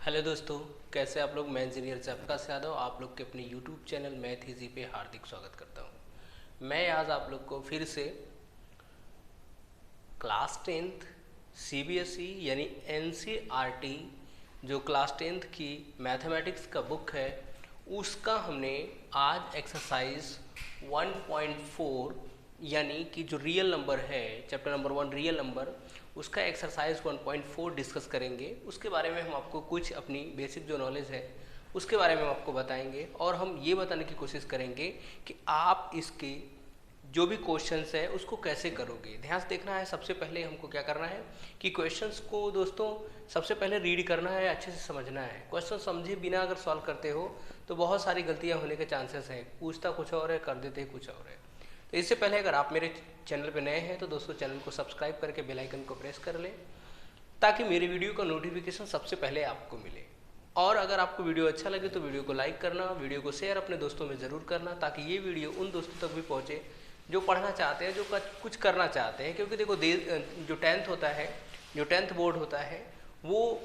Hello दोस्तों, कैसे आप लोग। मैं इंजीनियर जयप्रकाश यादव आप लोग के अपने यूट्यूब चैनल मैथ इजी पे हार्दिक स्वागत करता हूँ। मैं आज आप लोग को फिर से क्लास 10th सीबीएसई यानी एनसीईआरटी जो क्लास 10th की मैथमेटिक्स का बुक है उसका हमने आज एक्सरसाइज 1.4 यानी कि जो रियल नंबर है चैप्टर नंबर 1 रियल नंबर उसका एक्सरसाइज 1.4 डिस्कस करेंगे। उसके बारे में हम आपको कुछ अपनी बेसिक जो नॉलेज है उसके बारे में हम आपको बताएंगे और हम ये बताने की कोशिश करेंगे कि आप इसके जो भी क्वेश्चंस है उसको कैसे करोगे। ध्यान से देखना है। सबसे पहले हमको क्या करना है कि क्वेश्चंस को दोस्तों सबसे पहले रीड करना है, अच्छे से समझना है। क्वेश्चन समझे बिना अगर सॉल्व करते हो तो बहुत सारी गलतियां होने के चांसेस हैं। पूछता कुछ और है, कर देते कुछ और है। तो इससे पहले अगर आप मेरे चैनल पर नए हैं तो दोस्तों चैनल को सब्सक्राइब करके बेल आइकन को प्रेस कर लें ताकि मेरे वीडियो का नोटिफिकेशन सबसे पहले आपको मिले। और अगर आपको वीडियो अच्छा लगे तो वीडियो को लाइक करना, वीडियो को शेयर अपने दोस्तों में ज़रूर करना ताकि ये वीडियो उन दोस्तों तक भी पहुँचे जो पढ़ना चाहते हैं, जो कुछ करना चाहते हैं। क्योंकि देखो जो 10th होता है, जो 10th बोर्ड होता है वो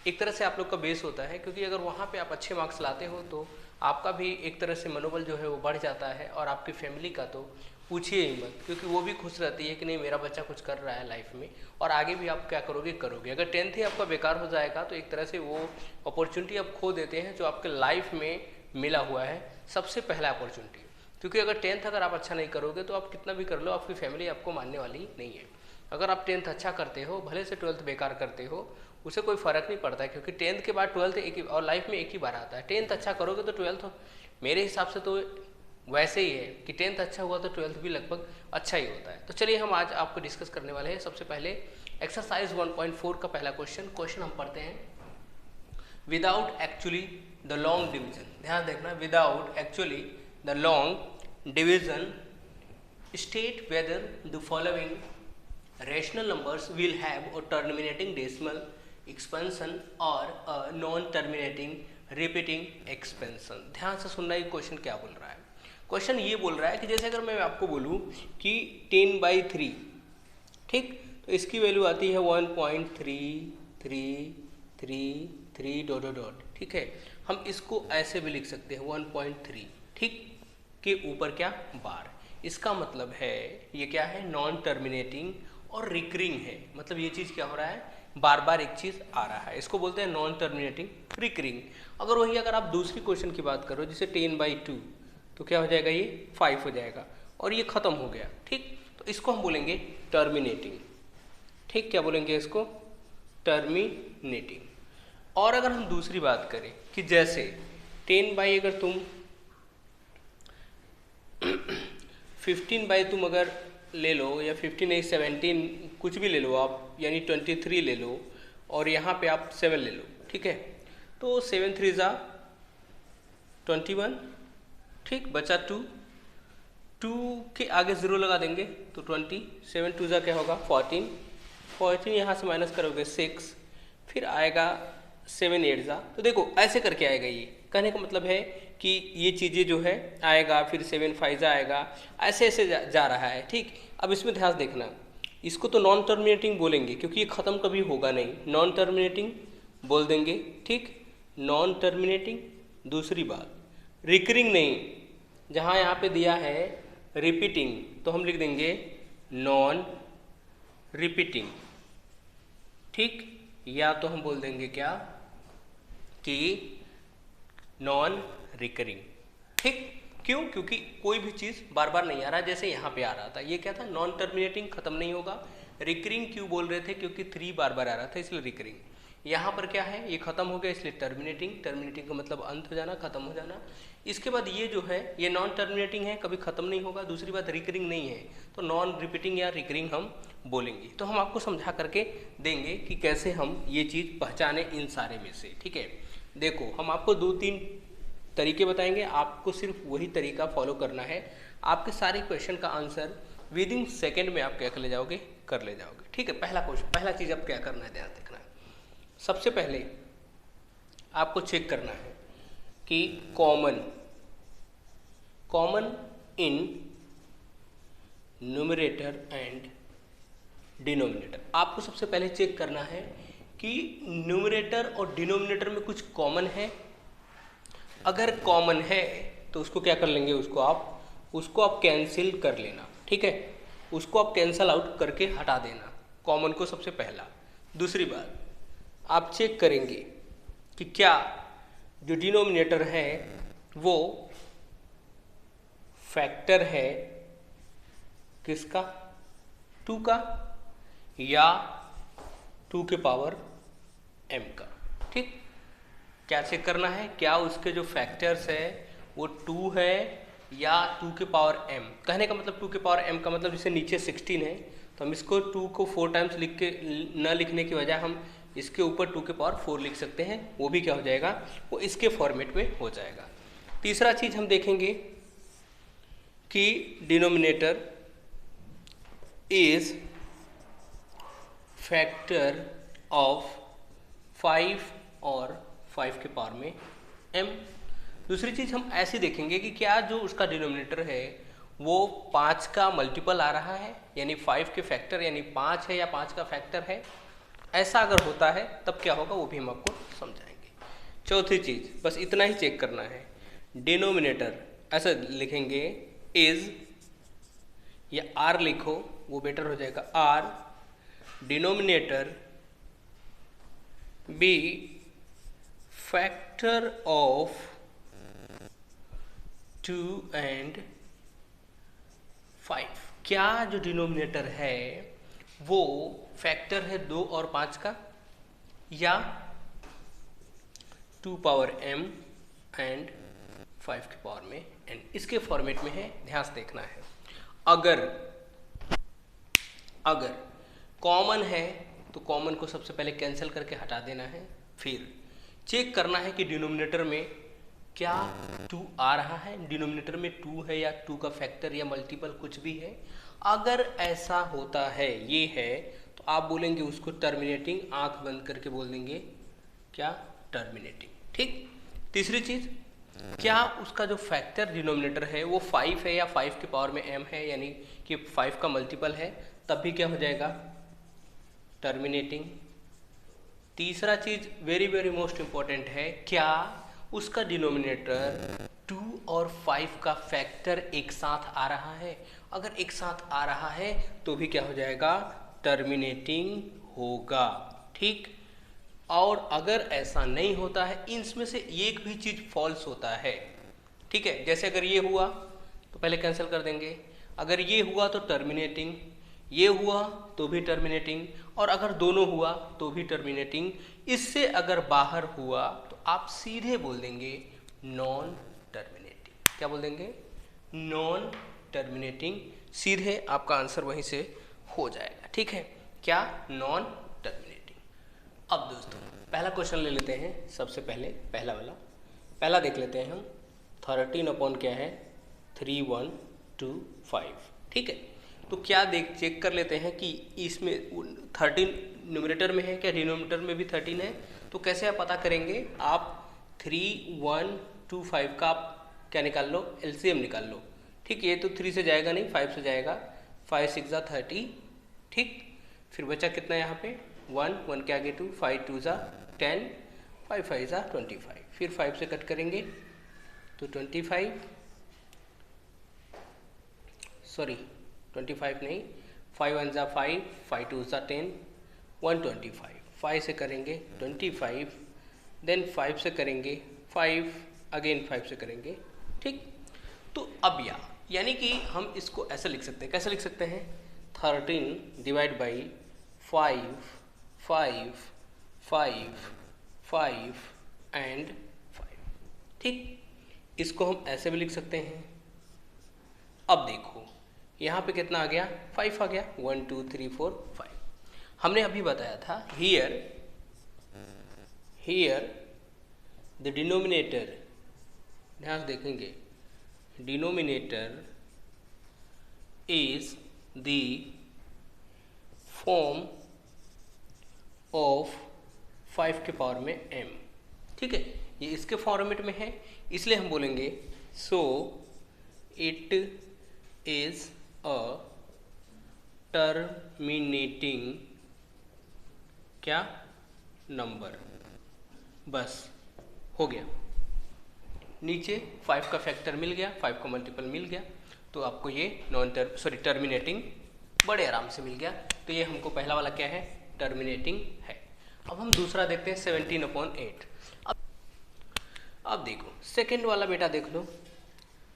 एक तरह से आप लोग का बेस होता है। क्योंकि अगर वहाँ पे आप अच्छे मार्क्स लाते हो तो आपका भी एक तरह से मनोबल जो है वो बढ़ जाता है और आपकी फैमिली का तो पूछिए ही मत, क्योंकि वो भी खुश रहती है कि नहीं मेरा बच्चा कुछ कर रहा है लाइफ में और आगे भी आप क्या करोगे करोगे। अगर 10th ही आपका बेकार हो जाएगा तो एक तरह से वो अपॉर्चुनिटी आप खो देते हैं जो आपके लाइफ में मिला हुआ है सबसे पहला अपॉर्चुनिटी। क्योंकि अगर 10th अगर आप अच्छा नहीं करोगे तो आप कितना भी कर लो आपकी फैमिली आपको मानने वाली नहीं है। अगर आप 10th अच्छा करते हो भले से 12th बेकार करते हो उसे कोई फ़र्क नहीं पड़ता है, क्योंकि 10th के बाद 12th एक ही और लाइफ में एक ही बार आता है। 10th अच्छा करोगे तो 12th मेरे हिसाब से तो वैसे ही है कि 10th अच्छा हुआ तो 12th भी लगभग अच्छा ही होता है। तो चलिए हम आज आपको डिस्कस करने वाले हैं। सबसे पहले एक्सरसाइज 1.4 का पहला क्वेश्चन हम पढ़ते हैं। Without actually the long division, ध्यान देखना, without actually the long division state whether the following rational numbers will have a terminating decimal expansion or a non-terminating repeating expansion। ध्यान से सुनना ये क्वेश्चन क्या बोल रहा है। क्वेश्चन ये बोल रहा है कि जैसे अगर मैं आपको बोलूँ कि 10/3, ठीक, तो इसकी वैल्यू आती है 1.3333 डॉट डॉट डॉट, ठीक है। हम इसको ऐसे भी लिख सकते हैं 1.3, ठीक, के ऊपर क्या बार। इसका मतलब है ये क्या है, नॉन टर्मिनेटिंग और रिकरिंग है। मतलब ये चीज़ क्या हो रहा है, बार बार एक चीज़ आ रहा है, इसको बोलते हैं नॉन टर्मिनेटिंग रिकरिंग। अगर आप दूसरी क्वेश्चन की बात करो जैसे 10/2 तो क्या हो जाएगा, ये 5 हो जाएगा और ये ख़त्म हो गया, ठीक। तो इसको हम बोलेंगे टर्मिनेटिंग, ठीक, क्या बोलेंगे इसको, टर्मिनेटिंग। और अगर हम दूसरी बात करें कि जैसे 10 अगर तुम 15 तुम अगर ले लो या 15 नहीं 17 कुछ भी ले लो आप, यानी 23 ले लो और यहाँ पे आप 7 ले लो, ठीक है। तो 7 3 ज़ा 21, ठीक, बचा 2 के आगे 0 लगा देंगे तो 20, 7 2 ज़ा क्या होगा 14 यहाँ से माइनस करोगे 6, फिर आएगा 7 8 ज़ा। तो देखो ऐसे करके आएगा। ये कहने का मतलब है कि ये चीज़ें जो है आएगा, फिर 7 5 आएगा, ऐसे ऐसे जा रहा है, ठीक। अब इसमें ध्यान देखना, इसको तो नॉन टर्मिनेटिंग बोलेंगे क्योंकि ये ख़त्म कभी होगा नहीं, नॉन टर्मिनेटिंग बोल देंगे, ठीक, नॉन टर्मिनेटिंग। दूसरी बात रिकरिंग नहीं, जहाँ यहाँ पे दिया है रिपीटिंग तो हम लिख देंगे नॉन रिपीटिंग, ठीक, या तो हम बोल देंगे क्या कि नॉन रिकरिंग, ठीक। क्यों, क्योंकि कोई भी चीज़ बार बार नहीं आ रहा, जैसे यहाँ पे आ रहा था, ये क्या था, नॉन टर्मिनेटिंग, खत्म नहीं होगा। रिकरिंग क्यों बोल रहे थे, क्योंकि 3 बार बार आ रहा था इसलिए रिकरिंग। यहाँ पर क्या है, ये खत्म हो गया इसलिए टर्मिनेटिंग का मतलब अंत हो जाना, खत्म हो जाना। इसके बाद ये जो है ये नॉन टर्मिनेटिंग है, कभी खत्म नहीं होगा। दूसरी बात रिकरिंग नहीं है तो नॉन रिपीटिंग या रिकरिंग हम बोलेंगे। तो हम आपको समझा करके देंगे कि कैसे हम ये चीज़ पहचाने इन सारे में से, ठीक है। देखो हम आपको 2-3 तरीके बताएंगे, आपको सिर्फ वही तरीका फॉलो करना है। आपके सारे क्वेश्चन का आंसर विदिन सेकेंड में आप क्या कर ले जाओगे, ठीक है। पहला चीज़ आप क्या करना है, ध्यान देखना है। सबसे पहले आपको चेक करना है कि common in numerator and denominator. आपको सबसे पहले चेक करना है कि न्यूमरेटर और डिनोमिनेटर में कुछ कॉमन है। अगर कॉमन है तो उसको क्या कर लेंगे, उसको आप कैंसिल कर लेना, ठीक है। उसको आप कैंसल आउट करके हटा देना, कॉमन को सबसे पहला। दूसरी बात, आप चेक करेंगे कि क्या जो डिनोमिनेटर है वो फैक्टर है किसका, 2 का, या 2 के पावर m का, ठीक। क्या चेक करना है, क्या उसके जो फैक्टर्स है वो 2 है या 2 के पावर m। कहने का मतलब 2 के पावर m का मतलब जैसे नीचे 16 है तो हम इसको 2 को 4 टाइम्स लिख के न लिखने की बजाय हम इसके ऊपर 2 के पावर 4 लिख सकते हैं, वो भी क्या हो जाएगा, वो इसके फॉर्मेट में हो जाएगा। तीसरा चीज हम देखेंगे कि डिनोमिनेटर इज फैक्टर ऑफ 5 और 5 के पावर में m। दूसरी चीज हम ऐसे देखेंगे कि क्या जो उसका डिनोमिनेटर है वो 5 का मल्टीपल आ रहा है, यानी 5 के फैक्टर यानी 5 है या 5 का फैक्टर है। ऐसा अगर होता है तब क्या होगा वो भी हम आपको समझाएंगे। चौथी चीज बस इतना ही चेक करना है, डिनोमिनेटर ऐसा लिखेंगे इज या आर लिखो वो बेटर हो जाएगा, or denominator be factor of 2 and 5। क्या जो डिनोमिनेटर है वो फैक्टर है 2 और 5 का, या 2 पावर m एंड 5 के पावर में n, इसके फॉर्मेट में है, ध्यान से देखना है। अगर कॉमन है तो कॉमन को सबसे पहले कैंसिल करके हटा देना है, फिर चेक करना है कि डिनोमिनेटर में क्या 2 आ रहा है, डिनोमिनेटर में 2 है या 2 का फैक्टर या मल्टीपल कुछ भी है। अगर ऐसा होता है, ये है, तो आप बोलेंगे उसको टर्मिनेटिंग, आंख बंद करके बोल देंगे क्या, टर्मिनेटिंग, ठीक। तीसरी चीज, क्या उसका जो फैक्टर डिनोमिनेटर है वो 5 है या 5 के पावर में m है, यानी कि 5 का मल्टीपल है, तब भी क्या हो जाएगा, टर्मिनेटिंग। तीसरा चीज वेरी वेरी मोस्ट इंपॉर्टेंट है, क्या उसका डिनोमिनेटर 2 और 5 का फैक्टर एक साथ आ रहा है। अगर एक साथ आ रहा है तो भी क्या हो जाएगा, टर्मिनेटिंग होगा, ठीक। और अगर ऐसा नहीं होता है, इनमें से एक भी चीज फॉल्स होता है, ठीक है। जैसे अगर ये हुआ तो पहले कैंसिल कर देंगे, अगर ये हुआ तो टर्मिनेटिंग, ये हुआ तो भी टर्मिनेटिंग, और अगर दोनों हुआ तो भी टर्मिनेटिंग। इससे अगर बाहर हुआ तो आप सीधे बोल देंगे नॉन टर्मिनेटिंग। क्या बोल देंगे, नॉन टर्मिनेटिंग। सीधे आपका आंसर वहीं से हो जाएगा, ठीक है, क्या, नॉन टर्मिनेटिंग। अब दोस्तों पहला क्वेश्चन ले लेते हैं, सबसे पहले पहला वाला, पहला देख लेते हैं हम। 13 अपॉन क्या है, 3125, ठीक है। तो क्या चेक कर लेते हैं कि इसमें 13 न्यूमरेटर में है क्या, डिनोमिनेटर में भी 13 है। तो कैसे आप पता करेंगे, आप 3125 का आप क्या निकाल लो, एलसीएम निकाल लो, ठीक। ये तो 3 से जाएगा नहीं, 5 से जाएगा, 5 6 जा 30, ठीक। फिर बचा कितना यहाँ पे, 1 के आगे 2, 5 2 जा 10, 5 5 जा 25, फिर 5 से कट करेंगे तो 25 नहीं, 5 1 जा 5, 5 2 जा 10, 125, 5 से करेंगे 25, देन 5 से करेंगे 5, अगेन 5 से करेंगे, ठीक। तो अब यानी कि हम इसको ऐसे लिख सकते हैं, कैसे लिख सकते हैं, 13 डिवाइड बाई 5 5 5 5 एंड 5, ठीक। इसको हम ऐसे भी लिख सकते हैं। अब देखो यहाँ पे कितना आ गया, 5 आ गया, 1 2 3 4 5। हमने अभी बताया था हियर द डिनोमिनेटर, ध्यान से देखेंगे, denominator is the form of 5 के पावर में m, ठीक है। ये इसके फॉर्मेट में है, इसलिए हम बोलेंगे so it is a terminating क्या, नंबर, बस हो गया। नीचे 5 का फैक्टर मिल गया, 5 का मल्टीपल मिल गया, तो आपको ये टर्मिनेटिंग बड़े आराम से मिल गया। तो ये हमको पहला वाला क्या है, टर्मिनेटिंग है। अब हम दूसरा देखते हैं 17/8। अब देखो सेकेंड वाला बेटा देख लो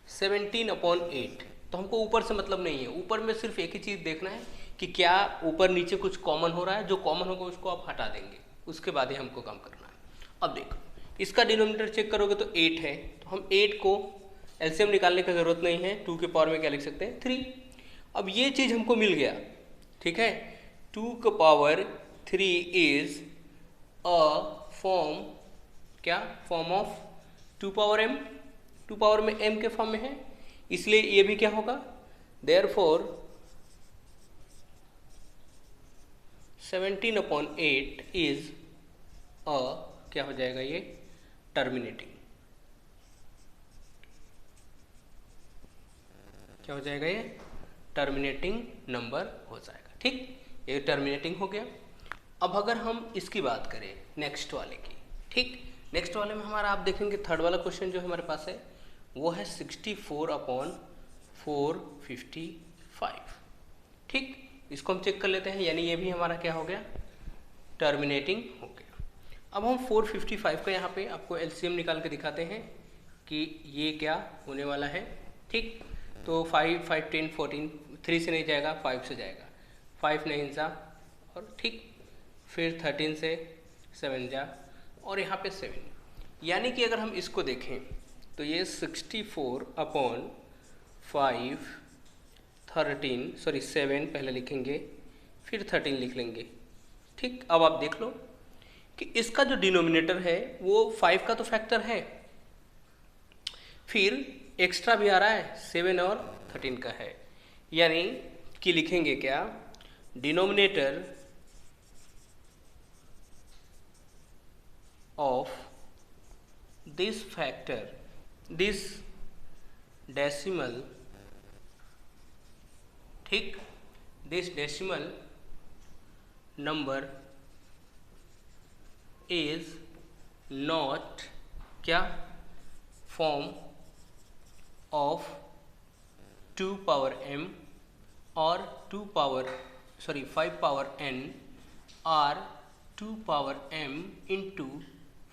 17/8। तो हमको ऊपर से मतलब नहीं है, ऊपर में सिर्फ एक ही चीज़ देखना है कि क्या ऊपर नीचे कुछ कॉमन हो रहा है। जो कॉमन होगा उसको आप हटा देंगे, उसके बाद ही हमको काम करना है। अब देखो इसका डिनोमिनेटर चेक करोगे तो 8 है, तो हम 8 को एलसीएम निकालने की ज़रूरत नहीं है, 2 के पावर में क्या लिख सकते हैं 3। अब ये चीज़ हमको मिल गया, ठीक है। 2 का पावर 3 इज अ फॉर्म, क्या form of 2 power m, 2 power में m के फॉर्म में है, इसलिए ये भी क्या होगा, देयरफॉर 17/8 इज अ, क्या हो जाएगा ये, टर्मिनेटिंग। क्या हो जाएगा ये, टर्मिनेटिंग नंबर हो जाएगा, ठीक। ये टर्मिनेटिंग हो गया। अब अगर हम इसकी बात करें नेक्स्ट वाले की, ठीक, नेक्स्ट वाले में हमारा आप देखेंगे थर्ड वाला क्वेश्चन जो हमारे पास है वो है 64/455, ठीक। इसको हम चेक कर लेते हैं, यानी ये भी हमारा क्या हो गया, टर्मिनेटिंग हो गया। अब हम 455 का यहाँ पे आपको एलसीएम निकाल के दिखाते हैं कि ये क्या होने वाला है, ठीक। तो 5, 5, 10, 14, 3 से नहीं जाएगा, 5 से जाएगा, 5 9 जा, और ठीक, फिर 13 से 7 जा, और यहाँ पे 7। यानी कि अगर हम इसको देखें तो ये 7 पहले लिखेंगे, फिर 13 लिख लेंगे, ठीक। अब आप देख लो कि इसका जो डिनोमिनेटर है वो 5 का तो फैक्टर है, फिर एक्स्ट्रा भी आ रहा है 7 और 13 का है, यानी कि लिखेंगे क्या, denominator of this factor, this decimal, ठीक, this decimal number is not क्या, form of 2 power m और 5 power n or 2 power m into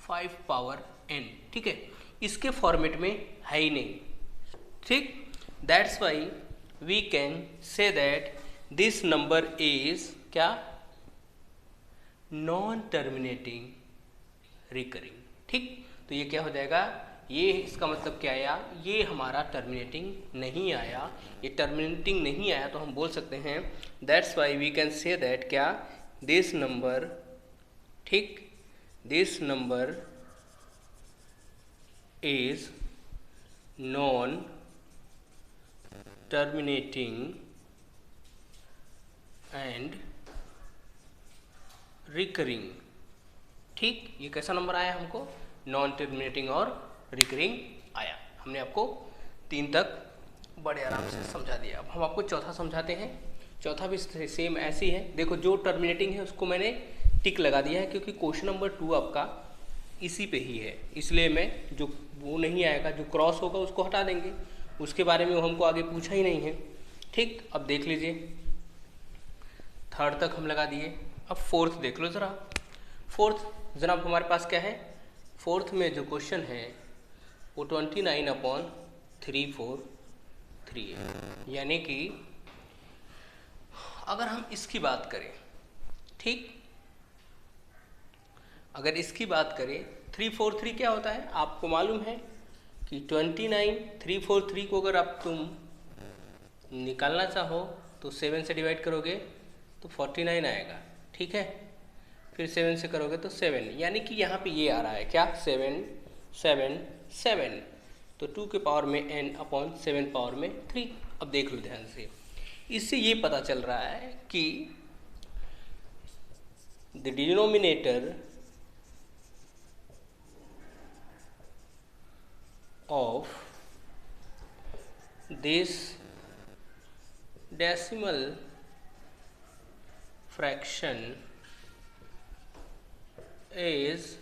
5 power n, ठीक है। इसके फॉर्मेट में है ही नहीं, ठीक। That's why we can say that this number is क्या, नॉन टर्मिनेटिंग रिकरिंग, ठीक। तो ये क्या हो जाएगा, ये इसका मतलब क्या आया, ये हमारा टर्मिनेटिंग नहीं आया। ये टर्मिनेटिंग नहीं आया तो हम बोल सकते हैं that's why we can say that क्या, दिस नंबर, ठीक, this number is non terminating and recurring, ठीक। ये कैसा नंबर आया हमको, नॉन टर्मिनेटिंग और रिकरिंग आया। हमने आपको 3 तक बड़े आराम से समझा दिया। अब हम आपको चौथा समझाते हैं। चौथा भी सेम ऐसी है, देखो जो टर्मिनेटिंग है उसको मैंने टिक लगा दिया है क्योंकि क्वेश्चन नंबर 2 आपका इसी पे ही है, इसलिए मैं जो वो नहीं आएगा, जो क्रॉस होगा उसको हटा देंगे, उसके बारे में वो हमको आगे पूछा ही नहीं है, ठीक। अब देख लीजिए थर्ड तक हम लगा दिए। अब फोर्थ देख लो ज़रा। फोर्थ जनाब हमारे पास क्या है, फोर्थ में जो क्वेश्चन है वो 29/343 है। यानी कि अगर हम इसकी बात करें, ठीक, अगर इसकी बात करें 343 क्या होता है आपको मालूम है कि 29/343 को अगर आप तुम निकालना चाहो तो 7 से डिवाइड करोगे तो 49 आएगा, ठीक है। फिर 7 से करोगे तो 7, यानी कि यहाँ पे ये आ रहा है क्या, 7 7 7, तो 2 के पावर में n/7 पावर में 3। अब देख लो ध्यान से, इससे ये पता चल रहा है कि the denominator of this decimal fraction is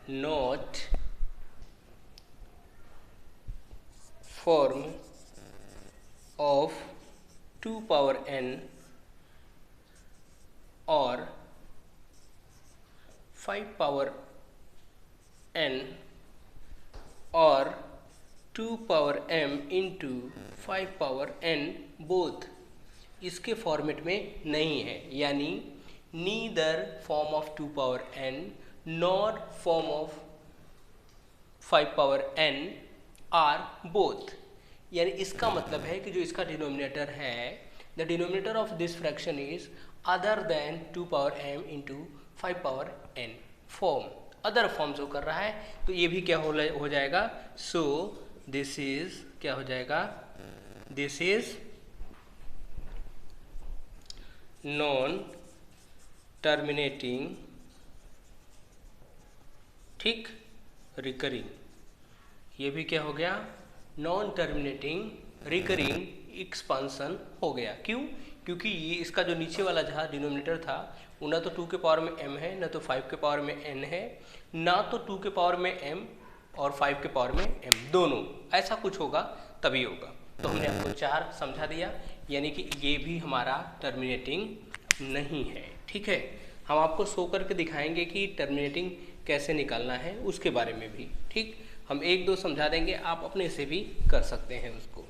not form of 2 power n or 5 power n or 2 power m into 5 power n both इसके फॉर्मेट में नहीं है, यानी neither form of 2 power n nor form of 5 power n are both. यानी इसका मतलब है कि जो इसका डिनोमिनेटर है, the denominator of this fraction is other than 2 power m into 5 power n form, other form जो कर रहा है, तो ये भी क्या हो जाएगा, सो दिस इज क्या हो जाएगा, दिस इज नॉन टर्मिनेटिंग, ठीक, रिकरिंग, ये भी क्या हो गया, नॉन टर्मिनेटिंग रिकरिंग एक्सपांसन हो गया। क्यों? क्योंकि ये इसका जो नीचे वाला जहाँ डिनोमिनेटर था वो ना तो 2 के पावर में m है, ना तो 5 के पावर में n है, ना तो 2 के पावर में m और 5 के पावर में m, दोनों ऐसा कुछ होगा तभी होगा। तो हमने आपको 4 समझा दिया, यानी कि ये भी हमारा टर्मिनेटिंग नहीं है। ठीक है, हम आपको शो करके दिखाएंगे कि टर्मिनेटिंग कैसे निकालना है उसके बारे में भी। ठीक, हम 1-2 समझा देंगे, आप अपने से भी कर सकते हैं उसको।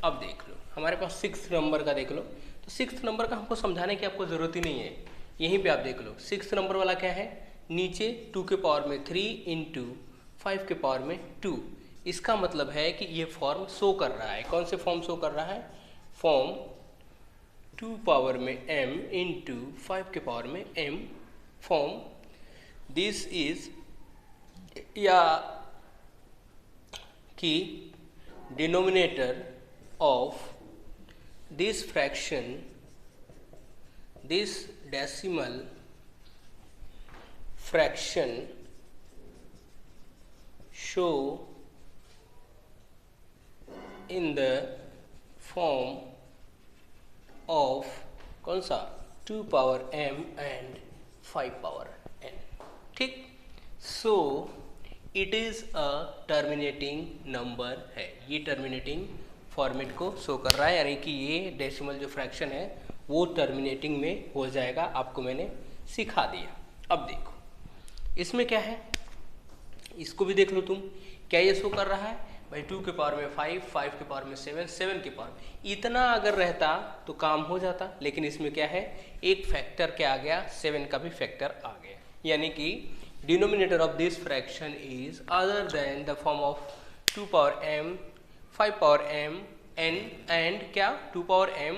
अब देख लो, हमारे पास 6 नंबर का देख लो, तो 6 नंबर का हमको समझाने की आपको ज़रूरत ही नहीं है, यहीं पे आप देख लो। 6 नंबर वाला क्या है, नीचे 2 के पावर में 3 इंटू 5 के पावर में 2, इसका मतलब है कि ये फॉर्म शो कर रहा है। कौन से फॉर्म शो कर रहा है, फॉर्म 2 पावर में m इंटू 5 के पावर में m फॉर्म। दिस इज, या कि denominator of this fraction, this decimal fraction show in the form of कौन सा, 2 power m and 5 power n। ठीक, so it is a terminating number है, ये टर्मिनेटिंग फॉर्मेट को शो कर रहा है, यानी कि ये डेसिमल जो फ्रैक्शन है वो टर्मिनेटिंग में हो जाएगा। आपको मैंने सिखा दिया। अब देखो इसमें क्या है, इसको भी देख लो तुम, क्या ये शो कर रहा है भाई, 2 के पावर में 5, 5 के पावर में 7, 7 के पावर में, इतना अगर रहता तो काम हो जाता, लेकिन इसमें क्या है, एक फैक्टर क्या आ गया, 7 का भी फैक्टर आ गया, यानी कि denominator of this fraction is other then the form of 2 power m, 5 power m n and क्या, 2 power m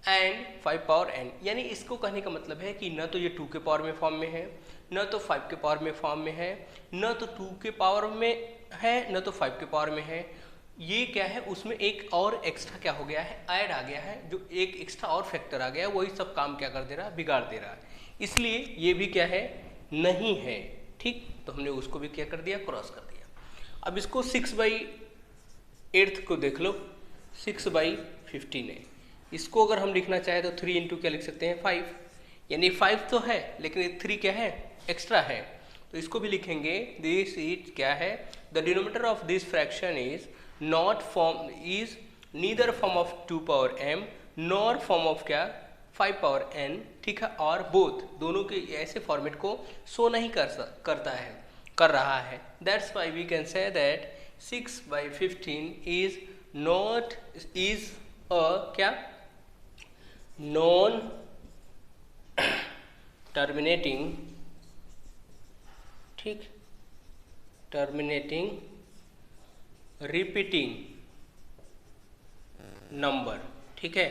and 5 power n। यानी इसको कहने का मतलब है कि न तो ये 2 के पावर में फॉर्म में है, न तो 5 के पावर में फॉर्म में है, न तो 2 के पावर में है, न तो 5 के पावर में है। ये क्या है, उसमें एक और एक्स्ट्रा क्या हो गया है, ऐड आ गया है, जो एक एक्स्ट्रा और फैक्टर आ गया है, वही सब काम क्या कर दे रहा है, बिगाड़ दे रहा है, इसलिए ये भी क्या है, नहीं है। ठीक, तो हमने उसको भी क्या कर दिया, क्रॉस कर दिया। अब इसको 6/8 को देख लो, 6/15 है, इसको अगर हम लिखना चाहें तो 3 इंटू क्या लिख सकते हैं, 5, यानी 5 तो है लेकिन 3 क्या है, एक्स्ट्रा है, तो इसको भी लिखेंगे, दिस इज क्या है, the denominator of this fraction is not form, is neither form of 2 power m nor form of क्या, 5 पावर n। ठीक है, और बोथ दोनों के ऐसे फॉर्मेट को शो नहीं कर रहा है। That's why we can say that 6/15 is not, is a क्या, नॉन टर्मिनेटिंग, ठीक, टर्मिनेटिंग रिपीटिंग नंबर। ठीक है,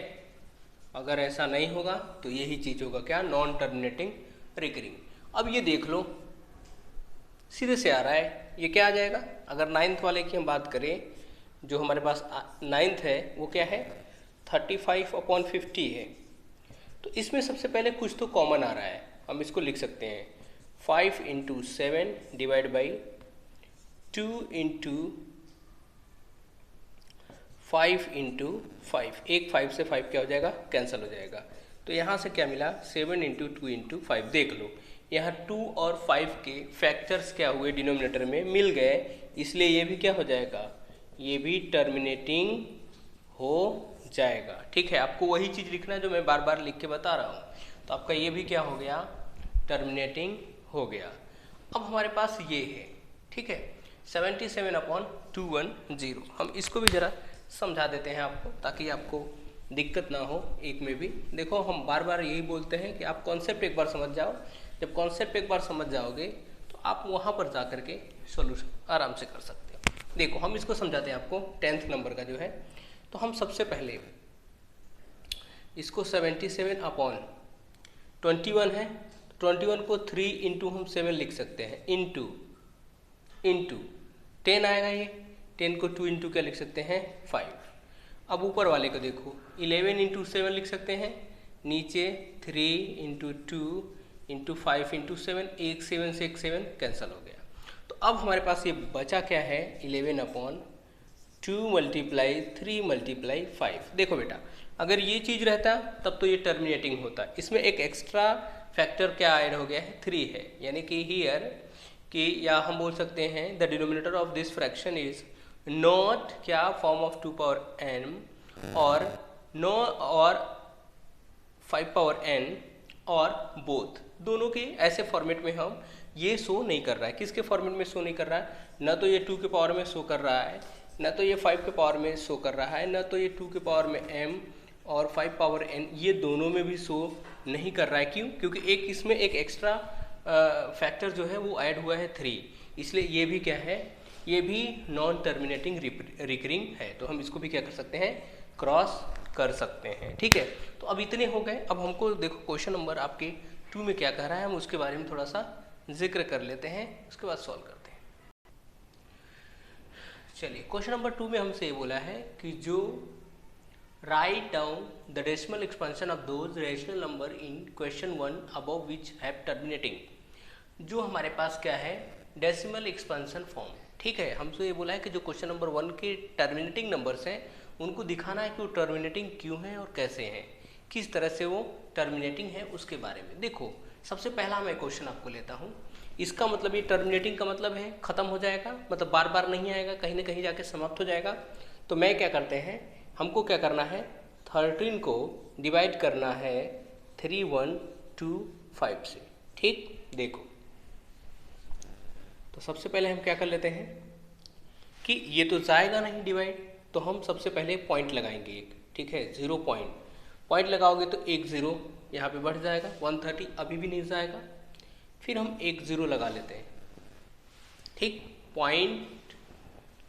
अगर ऐसा नहीं होगा तो यही चीज होगा क्या, नॉन टर्मिनेटिंग रिकरिंग। अब ये देख लो, सीधे से आ रहा है, ये क्या आ जाएगा, अगर 9th वाले की हम बात करें, जो हमारे पास 9th है वो क्या है, 35/50 है, तो इसमें सबसे पहले कुछ तो कॉमन आ रहा है, हम इसको लिख सकते हैं 5 into 7 divide by 2 into 5 into 5, एक 5 से 5 क्या हो जाएगा, कैंसिल हो जाएगा, तो यहाँ से क्या मिला, 7 इंटू 2 इंटू 5। देख लो यहाँ 2 और 5 के फैक्टर्स क्या हुए डिनोमिनेटर में मिल गए, इसलिए ये भी क्या हो जाएगा, ये भी टर्मिनेटिंग हो जाएगा। ठीक है, आपको वही चीज़ लिखना है जो मैं बार बार लिख के बता रहा हूँ। तो आपका ये भी क्या हो गया, टर्मिनेटिंग हो गया। अब हमारे पास ये है, ठीक है, 77/210। हम इसको भी ज़रा समझा देते हैं आपको, ताकि आपको दिक्कत ना हो एक में भी। देखो, हम बार बार यही बोलते हैं कि आप कॉन्सेप्ट एक बार समझ जाओ। जब कॉन्सेप्ट एक बार समझ जाओगे तो आप वहाँ पर जा कर के सोल्यूशन आराम से कर सकते हो। देखो, हम इसको समझाते हैं आपको 10th नंबर का जो है। तो हम सबसे पहले इसको 77/21 है, 21 को 3 इंटू हम 7 लिख सकते हैं, इंटू 10 आएगा ये, 10 को 2 इंटू क्या लिख सकते हैं, 5। अब ऊपर वाले को देखो, 11 इंटू 7 लिख सकते हैं, नीचे 3 इंटू 2 इंटू 5 इंटू 7, एक 7 से एक 7 कैंसिल हो गया। तो अब हमारे पास ये बचा क्या है, 11/2 मल्टीप्लाई 3 मल्टीप्लाई 5। देखो बेटा, अगर ये चीज़ रहता तब तो ये टर्मिनेटिंग होता। इसमें एक एक्स्ट्रा फैक्टर क्या ऐड हो गया है, 3 है, यानी कि हियर कि या हम बोल सकते हैं the denominator of this fraction is not क्या फॉर्म ऑफ 2 पावर n और नो और 5 पावर n और बोथ, दोनों के ऐसे फॉर्मेट में हम ये शो नहीं कर रहा है। किसके फॉर्मेट में शो नहीं कर रहा है, ना तो ये 2 के पावर में शो कर रहा है, ना तो ये 5 के पावर में शो कर रहा है, ना तो ये 2 के पावर में m और 5 पावर n, ये दोनों में भी शो नहीं कर रहा है। क्यों? क्योंकि एक इसमें एक एक्स्ट्रा फैक्टर जो है वो ऐड हुआ है 3, इसलिए ये भी क्या है, ये भी नॉन टर्मिनेटिंग रिकरिंग है। तो हम इसको भी क्या कर सकते हैं, क्रॉस कर सकते हैं। ठीक है, तो अब इतने हो गए। अब हमको देखो क्वेश्चन नंबर आपके 2 में क्या कह रहा है, हम उसके बारे में थोड़ा सा जिक्र कर लेते हैं, उसके बाद सॉल्व करते हैं। चलिए, क्वेश्चन नंबर 2 में हमसे ये बोला है कि जो write down the decimal expansion of those rational number in question 1 above which have terminating. जो हमारे पास क्या है, डेसिमल एक्सपेंशन फॉर्म। ठीक है, हमसे ये बोला है कि जो क्वेश्चन नंबर 1 के टर्मिनेटिंग नंबर्स हैं उनको दिखाना है कि वो टर्मिनेटिंग क्यों हैं और कैसे हैं, किस तरह से वो टर्मिनेटिंग है उसके बारे में। देखो, सबसे पहला मैं क्वेश्चन आपको लेता हूँ। इसका मतलब ये टर्मिनेटिंग का मतलब है ख़त्म हो जाएगा, मतलब बार बार नहीं आएगा, कहीं ना कहीं जाके समाप्त हो जाएगा। तो मैं क्या करते हैं, हमको क्या करना है, 13 को डिवाइड करना है 3, 1, 2, 5 से। ठीक, देखो, तो सबसे पहले हम क्या कर लेते हैं कि ये तो जाएगा नहीं डिवाइड, तो हम सबसे पहले पॉइंट लगाएंगे एक। ठीक है, 0 पॉइंट लगाओगे तो एक 0 यहाँ पे बढ़ जाएगा, 130 अभी भी नहीं जाएगा। फिर हम एक 0 लगा लेते हैं। ठीक, पॉइंट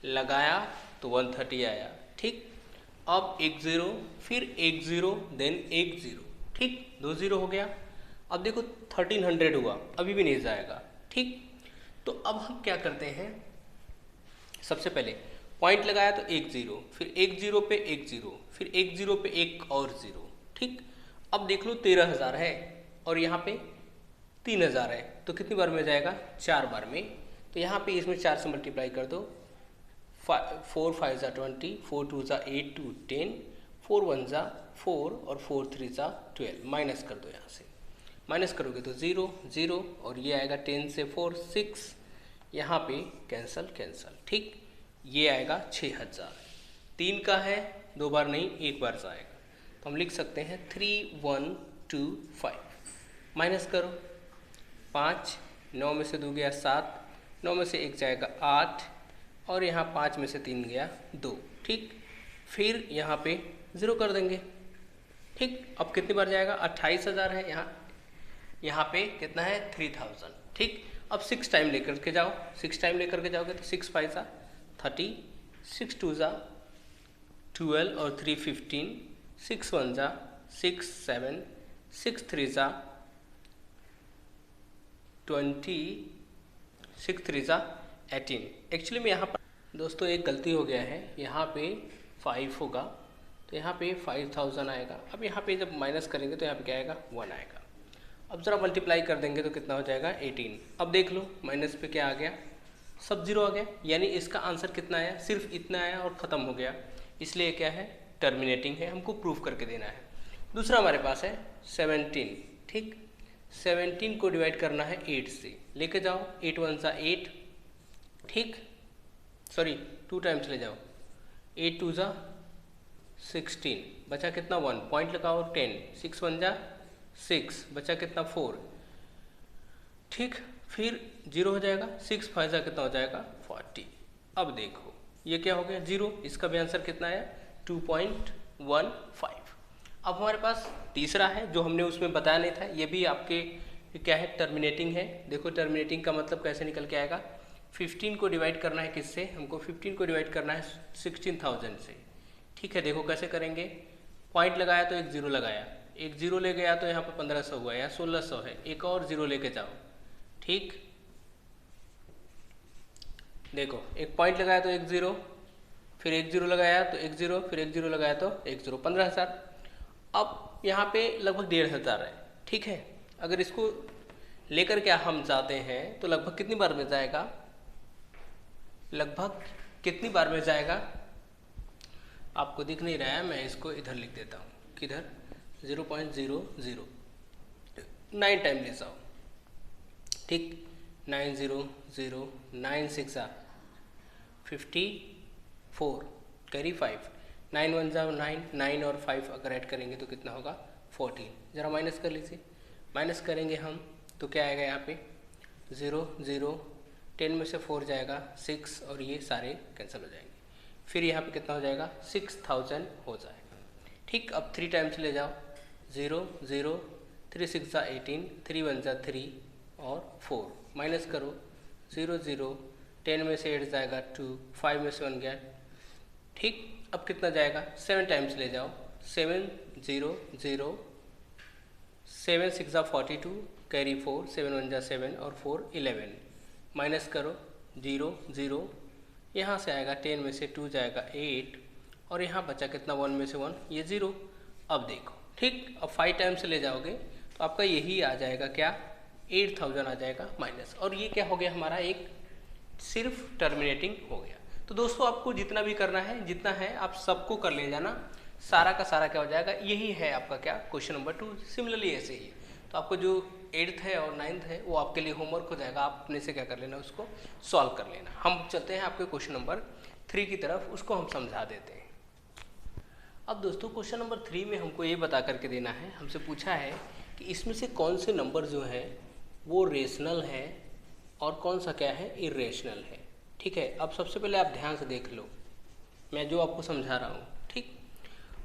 लगाया तो 130 आया। ठीक, अब एक 0, फिर एक 0, देन एक 0। ठीक, 2 0 हो गया। अब देखो 1300 हुआ, अभी भी नहीं जाएगा। ठीक, तो अब हम क्या करते हैं, सबसे पहले पॉइंट लगाया तो एक 0, फिर एक 0 पे एक 0, फिर एक 0 पे एक और 0। ठीक, अब देख लो 13,000 है और यहाँ पे 3,000 है, तो कितनी बार में जाएगा, 4 बार में। तो यहाँ पे इसमें 4 से मल्टीप्लाई कर दो, 4 5 ज़ा 20, 4 2 ज़ा 8, 2 10, 4 1 ज़ा 4 और 4 3 ज़ा 12। माइनस कर दो, यहाँ से माइनस करोगे तो 0 0 और ये आएगा 10 से 4 6, यहाँ पे कैंसल। ठीक, ये आएगा 6,000। 3 का है, 2 बार नहीं, 1 बार जाएगा। तो हम लिख सकते हैं 3 1 2 5। माइनस करो, 5, 9 में से 2 गया 7, 9 में से 1 जाएगा 8 और यहाँ 5 में से 3 गया 2। ठीक, फिर यहाँ पे 0 कर देंगे। ठीक, अब कितनी बार जाएगा, 28,000 है, यहाँ पे कितना है, 3,000। ठीक, अब 6 टाइम लेकर के जाओ, 6 टाइम लेकर के जाओगे तो 6 5 ज़ा 30, 6 2 ज़ा 12 और 3 15, 6 1 ज़ा 6 7, 6 3 ज़ा 20, 6 3 ज़ा 18। एक्चुअली में यहाँ पर दोस्तों एक गलती हो गया है, यहाँ पे 5 होगा तो यहाँ पे 5000 आएगा। अब यहाँ पे जब माइनस करेंगे तो यहाँ पे क्या आएगा, 1 आएगा। अब ज़रा मल्टीप्लाई कर देंगे तो कितना हो जाएगा, 18। अब देख लो माइनस पे क्या आ गया, सब 0 आ गया, यानी इसका आंसर कितना आया, सिर्फ इतना आया और ख़त्म हो गया। इसलिए क्या है, टर्मिनेटिंग है, हमको प्रूफ करके देना है। दूसरा हमारे पास है 17। ठीक, 17 को डिवाइड करना है 8 से, लेके जाओ 8 1 सा 8, ठीक, सॉरी 2 टाइम्स ले जाओ, 8 2 सा 16, बचा कितना 1, पॉइंट लगाओ 10, 6 1 जा 6, बचा कितना 4, ठीक, फिर 0 हो जाएगा, 6 5 जा कितना हो जाएगा 40। अब देखो ये क्या हो गया 0, इसका भी आंसर कितना आया 2.15। अब हमारे पास तीसरा है जो हमने उसमें बताया नहीं था, ये भी आपके क्या है टर्मिनेटिंग है। देखो टर्मिनेटिंग का मतलब कैसे निकल के आएगा, 15 को डिवाइड करना है किससे, हमको 15 को डिवाइड करना है 16,000 से, ठीक है। देखो कैसे करेंगे, पॉइंट लगाया तो एक 0 लगाया, एक 0 ले गया तो यहाँ पर 1500 हुआ या 1600 है, एक और 0 लेके जाओ, ठीक, देखो एक पॉइंट लगाया तो एक 0, फिर एक 0 लगाया तो एक 0, फिर एक 0 लगाया तो एक 0, 15,000। अब यहाँ पे लगभग 1,500 है, ठीक है। अगर इसको लेकर के हम जाते हैं तो लगभग कितनी बार में जाएगा, लगभग कितनी बार में जाएगा, आपको दिख नहीं रहा है, मैं इसको इधर लिख देता हूँ, किधर 0.00, 9 टाइम ले जाओ, ठीक, 9 0 0 9 6 54, कैरी 5, 9 1 जा 9, 9 और 5 अगर ऐड करेंगे तो कितना होगा 14। ज़रा माइनस कर लीजिए, माइनस करेंगे हम तो क्या आएगा यहाँ पे 0 0, 10 में से 4 जाएगा 6 और ये सारे कैंसिल हो जाएंगे, फिर यहाँ पे कितना हो जाएगा 6000 हो जाएगा, ठीक। अब 3 टाइम्स ले जाओ, 0 0, 3 6 जा 18, 3 1 जा 3 और 4, माइनस करो 0 0, 10 में से 8 जाएगा 2, 5 में से 1 गया, ठीक। अब कितना जाएगा 7 टाइम्स ले जाओ, 7 0 0, 7 6 जा 42, कैरी 4, 7 1 जा 7 और 4 11, माइनस करो 0 0, यहाँ से आएगा 10 में से 2 जाएगा 8 और यहाँ बचा कितना 1 में से 1 ये 0। अब देखो, ठीक, अब 5 टाइम्स से ले जाओगे तो आपका यही आ जाएगा क्या 8000 आ जाएगा माइनस, और ये क्या हो गया हमारा एक सिर्फ टर्मिनेटिंग हो गया। तो दोस्तों आपको जितना भी करना है, जितना है आप सबको कर ले जाना, सारा का सारा क्या हो जाएगा, यही है आपका क्या क्वेश्चन नंबर 2। सिमिलरली ऐसे ही तो आपको जो 8th है और 9th है वो आपके लिए होमवर्क हो जाएगा, आप अपने से क्या कर लेना, उसको सॉल्व कर लेना। हम चलते हैं आपके क्वेश्चन नंबर 3 की तरफ, उसको हम समझा देते हैं। अब दोस्तों क्वेश्चन नंबर 3 में हमको ये बता करके देना है, हमसे पूछा है कि इसमें से कौन से नंबर जो है वो रेशनल है और कौन सा क्या है इरेशनल है, ठीक है। अब सबसे पहले आप ध्यान से देख लो मैं जो आपको समझा रहा हूँ, ठीक।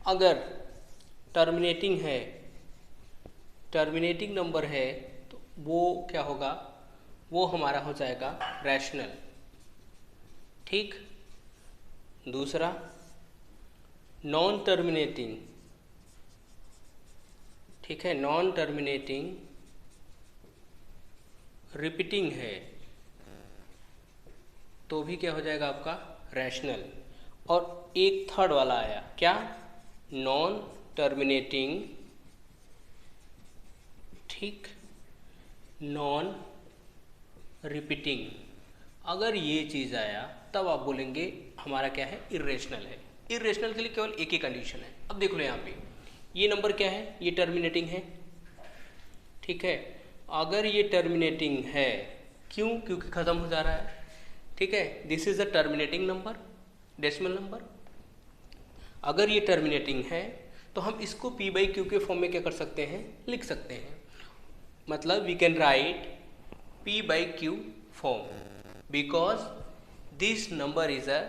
अगर टर्मिनेटिंग है, टर्मिनेटिंग नंबर है तो वो क्या होगा, वो हमारा हो जाएगा रैशनल, ठीक। दूसरा नॉन टर्मिनेटिंग, ठीक है, नॉन टर्मिनेटिंग रिपीटिंग है तो भी क्या हो जाएगा आपका रैशनल। और एक थर्ड वाला आया क्या, नॉन टर्मिनेटिंग, ठीक, नॉन रिपीटिंग। अगर ये चीज़ आया तब आप बोलेंगे हमारा क्या है इरेशनल है। इरेशनल के लिए केवल एक ही कंडीशन है। अब देख लो यहाँ पे ये नंबर क्या है, ये टर्मिनेटिंग है, ठीक है। अगर ये टर्मिनेटिंग है, क्यों, क्योंकि ख़त्म हो जा रहा है, ठीक है, this is a terminating number, decimal number. अगर ये टर्मिनेटिंग है तो हम इसको p/q के फॉर्म में क्या कर सकते हैं, लिख सकते हैं। मतलब we can write p/q form because this number is a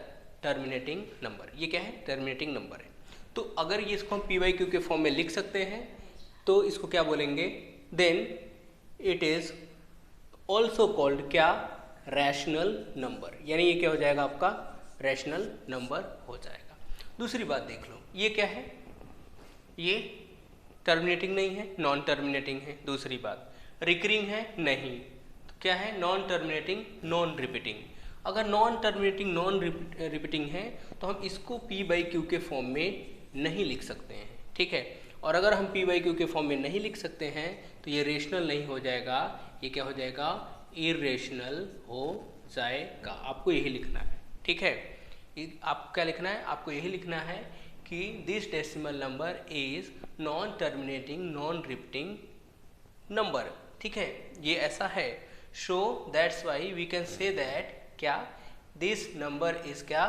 terminating number. ये क्या है, टर्मिनेटिंग नंबर है। तो अगर ये इसको हम p/q के फॉर्म में लिख सकते हैं तो इसको क्या बोलेंगे, then it is also called क्या, रैशनल नंबर। यानी ये क्या हो जाएगा आपका रैशनल नंबर हो जाएगा। दूसरी बात देख लो, ये क्या है, ये टर्मिनेटिंग नहीं है, नॉन टर्मिनेटिंग है। दूसरी बात रिकरिंग है, नहीं, तो क्या है, नॉन टर्मिनेटिंग नॉन रिपीटिंग। अगर नॉन टर्मिनेटिंग नॉन रिपीटिंग है तो हम इसको p/q के फॉर्म में नहीं लिख सकते हैं, ठीक है। और अगर हम p/q के फॉर्म में नहीं लिख सकते हैं तो ये रेशनल नहीं हो जाएगा, ये क्या हो जाएगा, इरेशनल हो जाएगा। आपको यही लिखना है, ठीक है। आपको क्या लिखना है, आपको यही लिखना है कि this decimal number is non terminating non repeating number. ठीक है, ये ऐसा है। So that's why we can say that क्या, दिस नंबर इज क्या,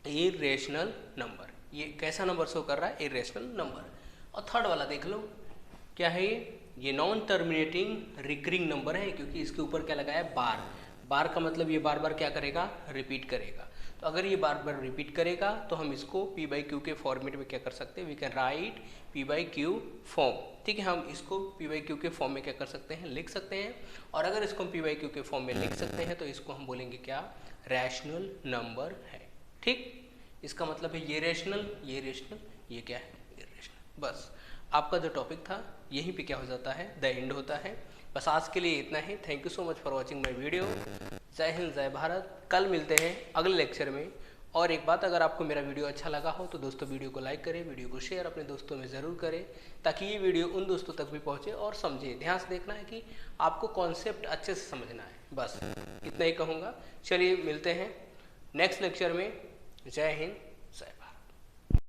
इरेशनल नंबर। ये कैसा नंबर शो कर रहा है, इरेशनल नंबर। और थर्ड वाला देख लो, क्या है ये नॉन टर्मिनेटिंग रिकरिंग नंबर है, क्योंकि इसके ऊपर क्या लगा है, बार। बार का मतलब ये बार बार क्या करेगा, रिपीट करेगा। तो अगर ये बार बार रिपीट करेगा तो हम इसको पी बाई क्यू के फॉर्मेट में क्या कर सकते हैं, we can write P by Q form. ठीक है, हम इसको पी बाई क्यू के फॉर्म में क्या कर सकते हैं, लिख सकते हैं। और अगर इसको हम पी बाई क्यू के फॉर्म में लिख सकते हैं तो इसको हम बोलेंगे क्या, रैशनल नंबर है। ठीक, इसका मतलब है ये रेशनल, ये रेशनल, ये क्या है, इरेशनल। बस आपका जो टॉपिक था यहीं पे क्या हो जाता है, द एंड होता है। बस आज के लिए इतना ही। Thank you so much for watching my video. जय हिंद, जय भारत। कल मिलते हैं अगले लेक्चर में। और एक बात, अगर आपको मेरा वीडियो अच्छा लगा हो तो दोस्तों वीडियो को लाइक करें, वीडियो को शेयर अपने दोस्तों में ज़रूर करें, ताकि ये वीडियो उन दोस्तों तक भी पहुँचे और समझे। ध्यान से देखना है कि आपको कॉन्सेप्ट अच्छे से समझना है। बस इतना ही कहूँगा। चलिए मिलते हैं नेक्स्ट लेक्चर में। जय हिंद, जय भारत।